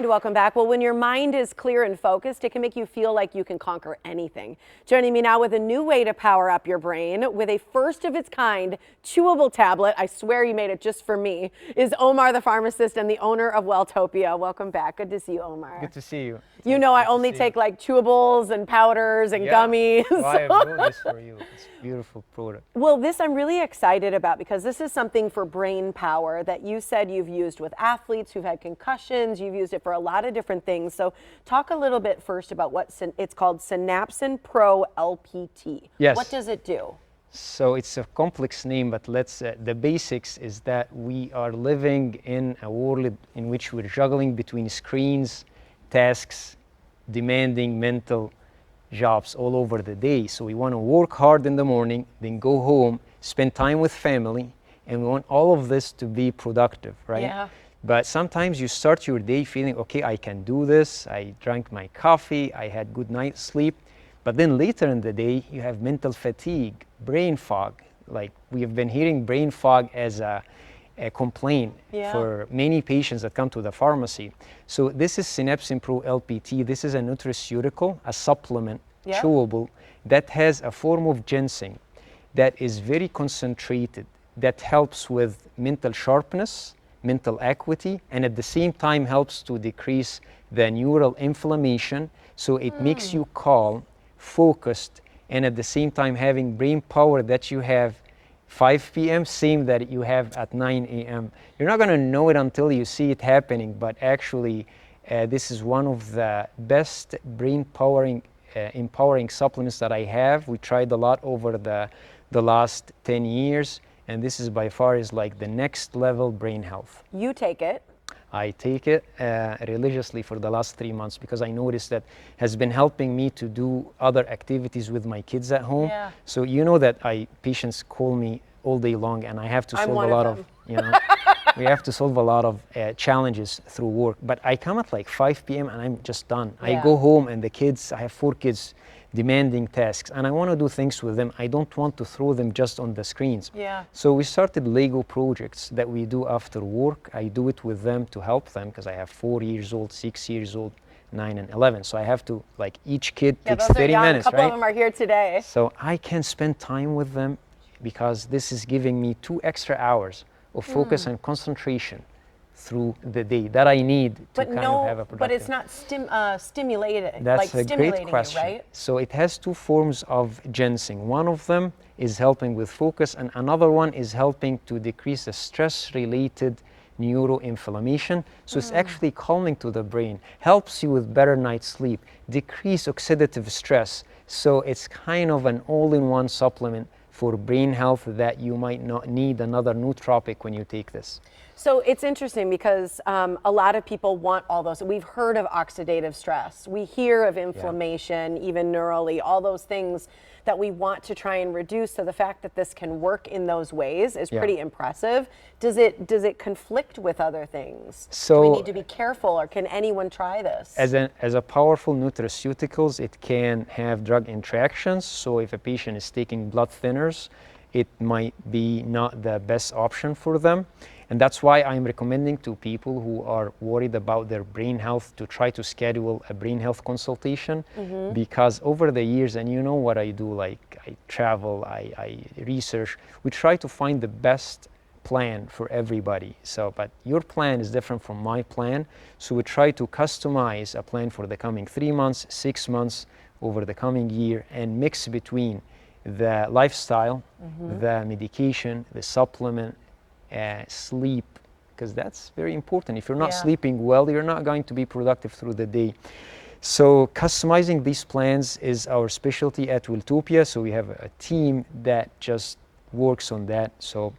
And welcome back. Well, when your mind is clear and focused, it can make you feel like you can conquer anything. Joining me now with a new way to power up your brain with a first of its kind chewable tablet, I swear you made it just for me, is Omar the Pharmacist and the owner of Welltopia. Welcome back. Good to see you, Omar. Good to see you. You know I only take like chewables and powders and gummies. Well, I brought this for you. It's a beautiful product. Well, this I'm really excited about because this is something for brain power that you said you've used with athletes who've had concussions. You've used it for a lot of different things. So talk a little bit first about what it's called, Synapsin Pro LPT. Yes. What does it do? So it's a complex name, but the basics is that we are living in a world in which we're juggling between screens, tasks, demanding mental jobs all over the day. So we want to work hard in the morning, then go home, spend time with family, and we want all of this to be productive, right? Yeah. But sometimes you start your day feeling, okay, I can do this, I drank my coffee, I had good night's sleep, but then later in the day, you have mental fatigue, brain fog. Like we have been hearing brain fog as a complaint for many patients that come to the pharmacy. So this is Synapsin Pro LPT. This is a nutraceutical, a supplement, chewable, that has a form of ginseng that is very concentrated, that helps with mental sharpness, mental acuity, and at the same time helps to decrease the neural inflammation. So it makes you calm, focused, and at the same time having brain power that you have 5 p.m., same that you have at 9 a.m. You're not going to know it until you see it happening, but actually this is one of the best brain empowering supplements that I have. We tried a lot over the last 10 years, and this is by far is like the next level brain health. You take it. I take it religiously for the last 3 months because I noticed that has been helping me to do other activities with my kids at home. Yeah. So you know that patients call me all day long, and I have to solve a lot of we have to solve a lot of challenges through work. But I come at like 5 p.m. and I'm just done. I go home and the kids, I have 4 kids, demanding tasks, and I want to do things with them. I don't want to throw them just on the screens. Yeah. So we started Lego projects that we do after work. I do it with them to help them because I have 4 years old, 6 years old, 9 and 11. So I have to, like, each kid takes 30 minutes, a couple of them are here today. So I can spend time with them because this is giving me 2 extra hours of focus and concentration through the day that I need to kind of have a productive. But it's not stimulating. That's like a great question. You, right? So it has 2 forms of ginseng. One of them is helping with focus, and another one is helping to decrease the stress-related neuroinflammation. So it's actually calming to the brain, helps you with better night's sleep, decrease oxidative stress. So it's kind of an all-in-one supplement for brain health that you might not need another nootropic when you take this. So it's interesting because a lot of people want all those. We've heard of oxidative stress. We hear of inflammation, even neurally, all those things that we want to try and reduce. So the fact that this can work in those ways is pretty impressive. Does it conflict with other things? So do we need to be careful, or can anyone try this? As a powerful nutraceuticals, it can have drug interactions. So if a patient is taking blood thinners, it might be not the best option for them. And that's why I'm recommending to people who are worried about their brain health to try to schedule a brain health consultation, because over the years, and you know what I do, like I travel, I research, we try to find the best plan for everybody. So, but your plan is different from my plan. So we try to customize a plan for the coming 3 months, 6 months, over the coming year, and mix between the lifestyle, the medication, the supplement, sleep, because that's very important. If you're not sleeping well, you're not going to be productive through the day. So customizing these plans is our specialty at Welltopia. So we have a team that just works on that. So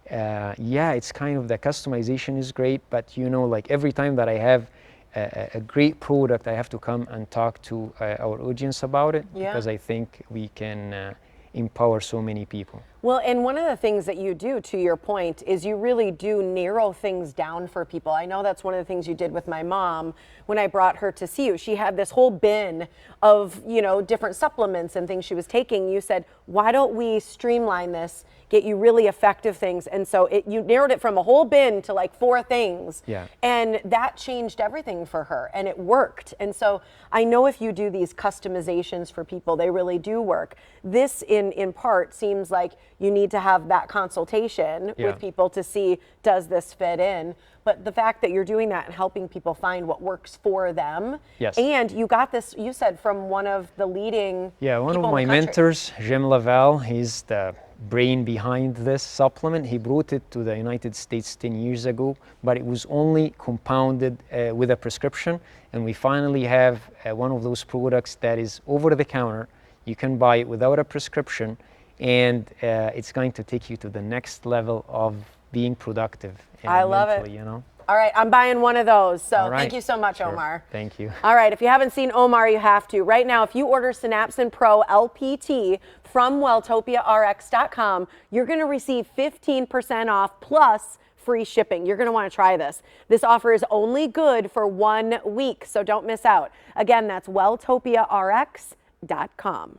it's kind of, the customization is great, but you know, like every time that I have a great product, I have to come and talk to our audience about it, because I think we can empower so many people. Well, and one of the things that you do, to your point, is you really do narrow things down for people. I know that's one of the things you did with my mom when I brought her to see you. She had this whole bin of, you know, different supplements and things she was taking. You said, why don't we streamline this, get you really effective things? And so you narrowed it from a whole bin to like 4 things. Yeah. And that changed everything for her, and it worked. And so I know if you do these customizations for people, they really do work. This in part seems like you need to have that consultation with people to see, does this fit in? But the fact that you're doing that and helping people find what works for them. Yes. And you got this, you said, from one of the leading one people of my in the country. mentors, Jim Lavelle, he's the brain behind this supplement. He brought it to the United States 10 years ago, but it was only compounded with a prescription. And we finally have one of those products that is over the counter. You can buy it without a prescription, and it's going to take you to the next level of being productive. I love it. You know? All right, I'm buying one of those. So All right. thank you so much, Sure. Omar. Thank you. All right, if you haven't seen Omar, you have to. Right now, if you order Synapsin Pro LPT from welltopiarx.com, you're going to receive 15% off plus free shipping. You're going to want to try this. This offer is only good for 1 week, so don't miss out. Again, that's welltopiarx.com.